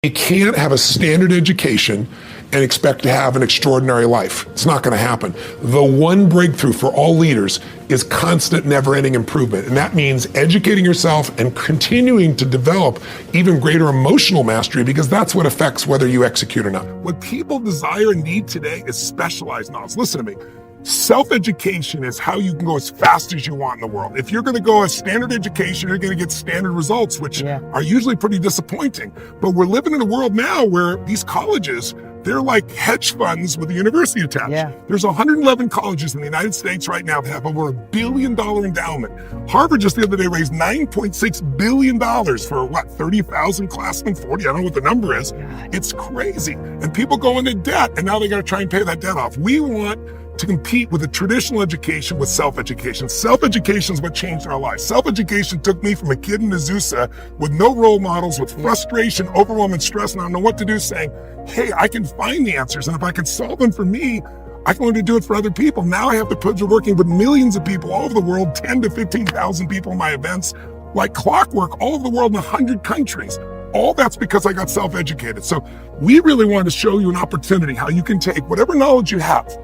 You can't have a standard education and expect to have an extraordinary life. It's not going to happen. The one breakthrough for all leaders is constant, never-ending improvement. And that means educating yourself and continuing to develop even greater emotional mastery, because that's what affects whether you execute or not. What people desire and need today is specialized knowledge. Listen to me. Self-education is how you can go as fast as you want in the world. If you're going to go as standard education, you're going to get standard results, which are usually pretty disappointing. But we're living in a world now where these colleges, they're like hedge funds with a university attached. There's 111 colleges in the United States right now that have over $1 billion endowment. Harvard just the other day raised $9.6 billion for what, 30,000 classmen, 40? I don't know what the number is. It's crazy. And people go into debt, and now they got to try and pay that debt off. We want to compete with a traditional education with self-education. Self-education is what changed our lives. Self-education took me from a kid in Azusa with no role models, with frustration, overwhelm, and stress, and I don't know what to do, saying, hey, I can find the answers, and if I can solve them for me, I can learn to do it for other people. Now I have the privilege of working with millions of people all over the world, 10 to 15,000 people in my events, like clockwork, all over the world in 100 countries. All that's because I got self-educated. So we really wanted to show you an opportunity how you can take whatever knowledge you have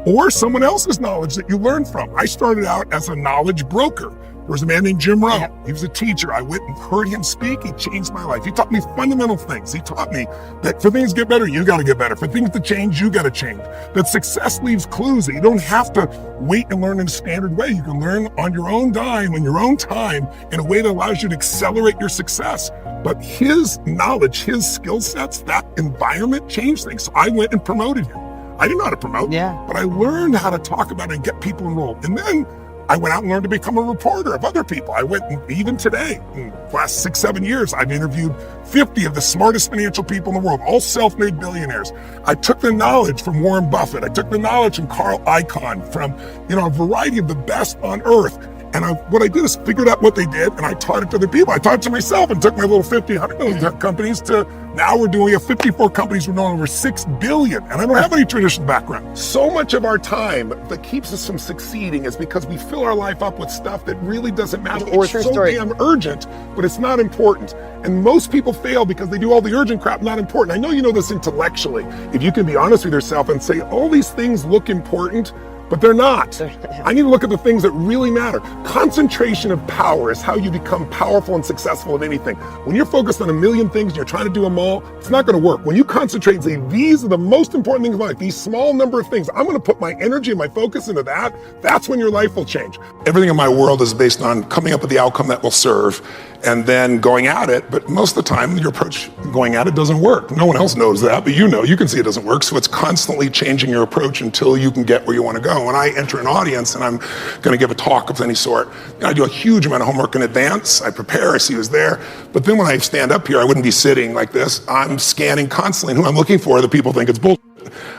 or someone else's knowledge that you learned from. I started out as a knowledge broker. There was a man named Jim Rohn. He was a teacher. I went and heard him speak. He changed my life. He taught me fundamental things. He taught me that for things to get better, you got to get better. For things to change, you got to change. That success leaves clues, that you don't have to wait and learn in a standard way. You can learn on your own dime, in your own time, in a way that allows you to accelerate your success. But his knowledge, his skill sets, that environment changed things. So I went and promoted him. I didn't know how to promote, but I learned how to talk about it and get people enrolled. And then I went out and learned to become a reporter of other people. I went, and even today, in the last 6-7 years, I've interviewed 50 of the smartest financial people in the world, all self-made billionaires. I took the knowledge from Warren Buffett. I took the knowledge from Carl Icahn, from a variety of the best on earth. And what I did is figured out what they did, and I taught it to other people. I taught it to myself and took my little 50, 100 million companies to now we have 54 companies. We're doing over 6 billion, and I don't have any traditional background. So much of our time that keeps us from succeeding is because we fill our life up with stuff that really doesn't matter, or it's so damn urgent, but it's not important. And most people fail because they do all the urgent crap not important. I know you know this intellectually. If you can be honest with yourself and say, all these things look important, but they're not. I need to look at the things that really matter. Concentration of power is how you become powerful and successful at anything. When you're focused on a million things and you're trying to do them all, it's not going to work. When you concentrate and say, these are the most important things in life, these small number of things, I'm going to put my energy and my focus into that, that's when your life will change. Everything in my world is based on coming up with the outcome that will serve and then going at it. But most of the time, your approach going at it doesn't work. No one else knows that, but you can see it doesn't work. So it's constantly changing your approach until you can get where you want to go. When I enter an audience and I'm going to give a talk of any sort, I do a huge amount of homework in advance. I prepare, I see who's there. But then when I stand up here, I wouldn't be sitting like this. I'm scanning constantly, and who I'm looking for, the people think it's bullshit.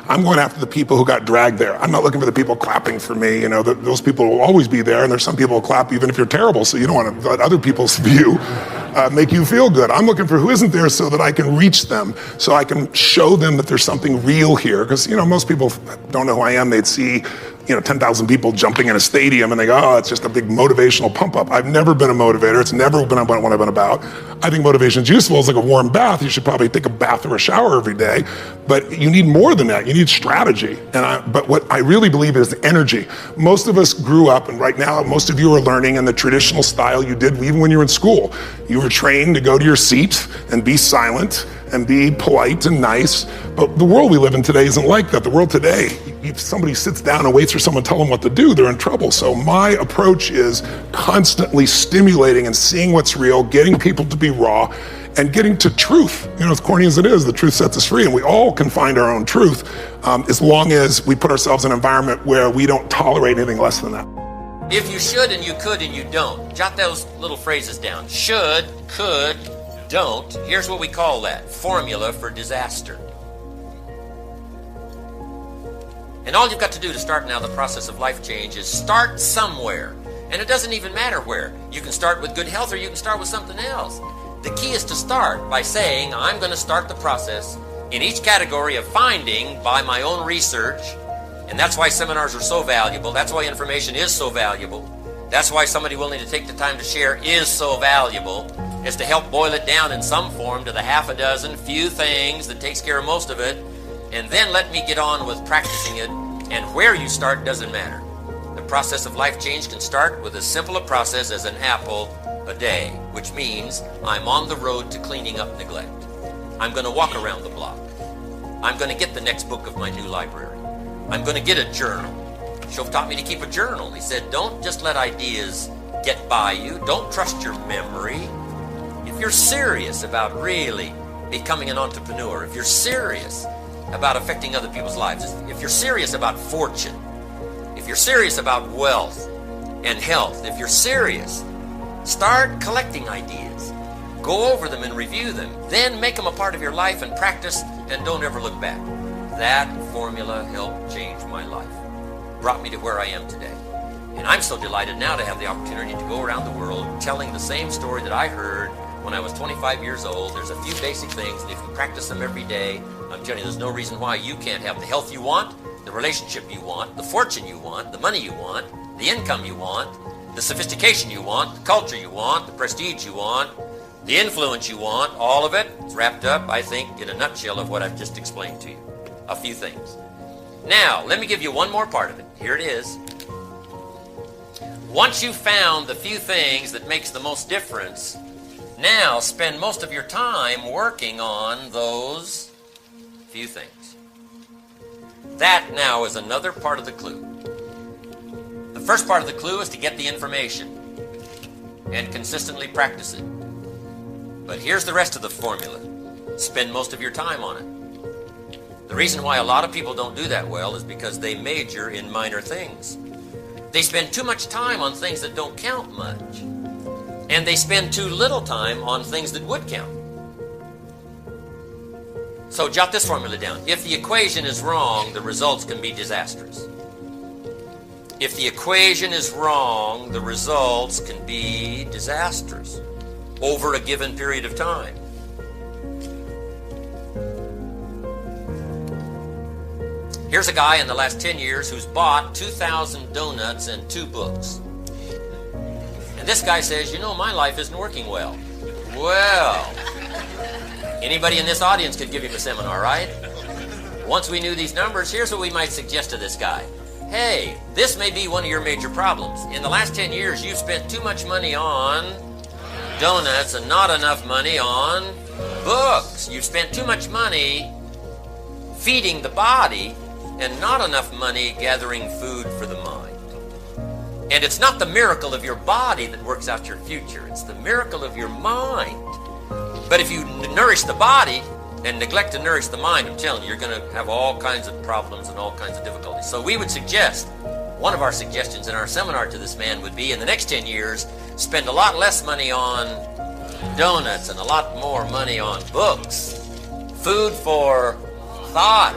I'm going after the people who got dragged there. I'm not looking for the people clapping for me. Those people will always be there, and there's some people who clap even if you're terrible, so you don't want to let other people's view make you feel good. I'm looking for who isn't there so that I can reach them, so I can show them that there's something real here. Because, most people don't know who I am. They'd see 10,000 people jumping in a stadium and they go, oh, it's just a big motivational pump up. I've never been a motivator. It's never been what I've been about. I think motivation is useful. It's like a warm bath. You should probably take a bath or a shower every day, but you need more than that. You need strategy. But what I really believe is energy. Most of us grew up, and right now, most of you are learning in the traditional style you did even when you were in school. You were trained to go to your seat and be silent and be polite and nice. But the world we live in today isn't like that. The world today, if somebody sits down and waits for someone to tell them what to do, they're in trouble. So my approach is constantly stimulating and seeing what's real, getting people to be raw, and getting to truth. As corny as it is, the truth sets us free, and we all can find our own truth as long as we put ourselves in an environment where we don't tolerate anything less than that. If you should and you could and you don't, jot those little phrases down. Should, could, don't. Here's what we call that. Formula for disaster. And all you've got to do to start now the process of life change is start somewhere. And it doesn't even matter where. You can start with good health or you can start with something else. The key is to start by saying, I'm going to start the process in each category of finding by my own research. And that's why seminars are so valuable. That's why information is so valuable. That's why somebody willing to take the time to share is so valuable. is to help boil it down in some form to the half a dozen few things that takes care of most of it, and then let me get on with practicing it, and where you start doesn't matter. The process of life change can start with as simple a process as an apple a day, which means I'm on the road to cleaning up neglect. I'm going to walk around the block. I'm going to get the next book of my new library. I'm going to get a journal. Shove taught me to keep a journal. He said, don't just let ideas get by you. Don't trust your memory. If you're serious about really becoming an entrepreneur, if you're serious about affecting other people's lives, if you're serious about fortune, if you're serious about wealth and health, if you're serious, start collecting ideas. Go over them and review them. Then make them a part of your life and practice, and don't ever look back. That formula helped change my life. Brought me to where I am today. And I'm so delighted now to have the opportunity to go around the world telling the same story that I heard when I was 25 years old. There's a few basic things, and if you practice them every day, I'm telling you, there's no reason why you can't have the health you want, the relationship you want, the fortune you want, the money you want, the income you want, the sophistication you want, the culture you want, the prestige you want, the influence you want. All of it is wrapped up, I think, in a nutshell of what I've just explained to you. A few things. Now, let me give you one more part of it. Here it is. Once you've found the few things that makes the most difference, now spend most of your time working on those few things. That now is another part of the clue. The first part of the clue is to get the information and consistently practice it. But here's the rest of the formula. Spend most of your time on it. The reason why a lot of people don't do that well is because they major in minor things. They spend too much time on things that don't count much. And they spend too little time on things that would count. So jot this formula down. If the equation is wrong, the results can be disastrous. If the equation is wrong, the results can be disastrous over a given period of time. Here's a guy in the last 10 years who's bought 2,000 donuts and 2 books. And this guy says, you know, my life isn't working well. Well, anybody in this audience could give him a seminar, right? Once we knew these numbers, here's what we might suggest to this guy. Hey, this may be one of your major problems. In the last 10 years, you've spent too much money on donuts and not enough money on books. You've spent too much money feeding the body and not enough money gathering food for the mind. And it's not the miracle of your body that works out your future. It's the miracle of your mind. But if you nourish the body and neglect to nourish the mind, I'm telling you, you're going to have all kinds of problems and all kinds of difficulties. So we would suggest, one of our suggestions in our seminar to this man would be, in the next 10 years, spend a lot less money on donuts and a lot more money on books. Food for thought.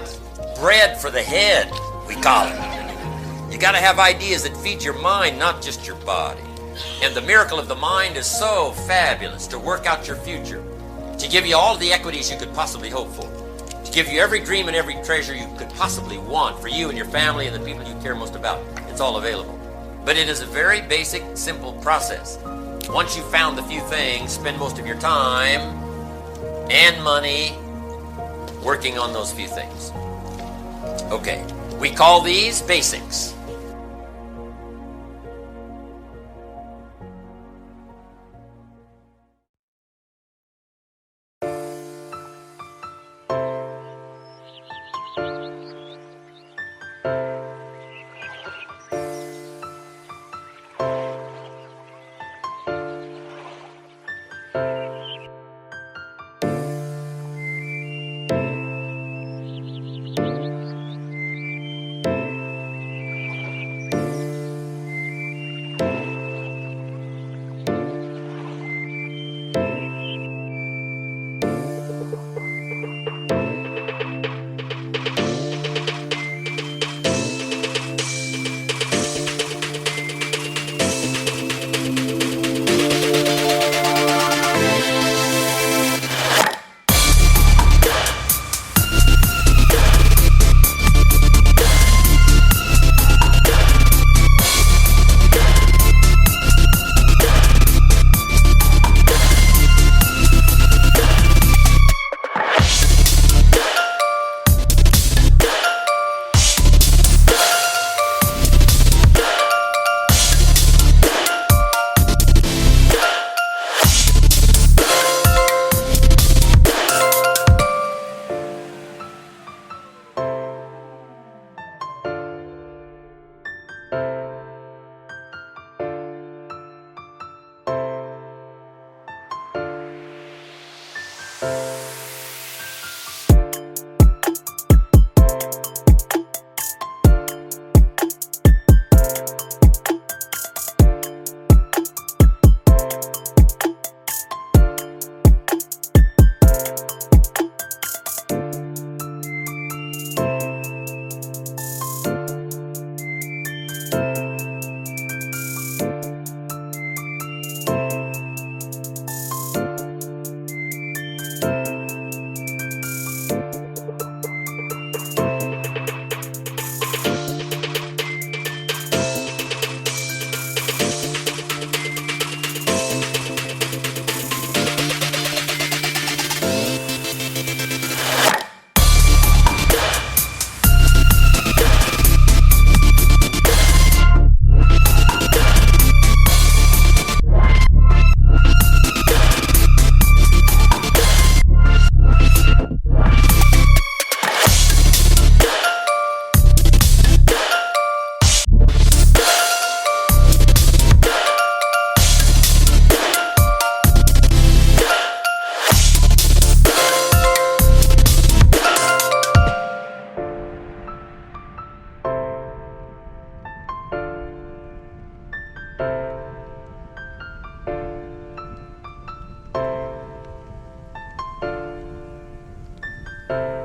Bread for the head, we call it. You got to have ideas that feed your mind, not just your body. And the miracle of the mind is so fabulous to work out your future, to give you all the equities you could possibly hope for, to give you every dream and every treasure you could possibly want for you and your family and the people you care most about. It's all available. But it is a very basic, simple process. Once you've found the few things, spend most of your time and money working on those few things. Okay, we call these basics. you.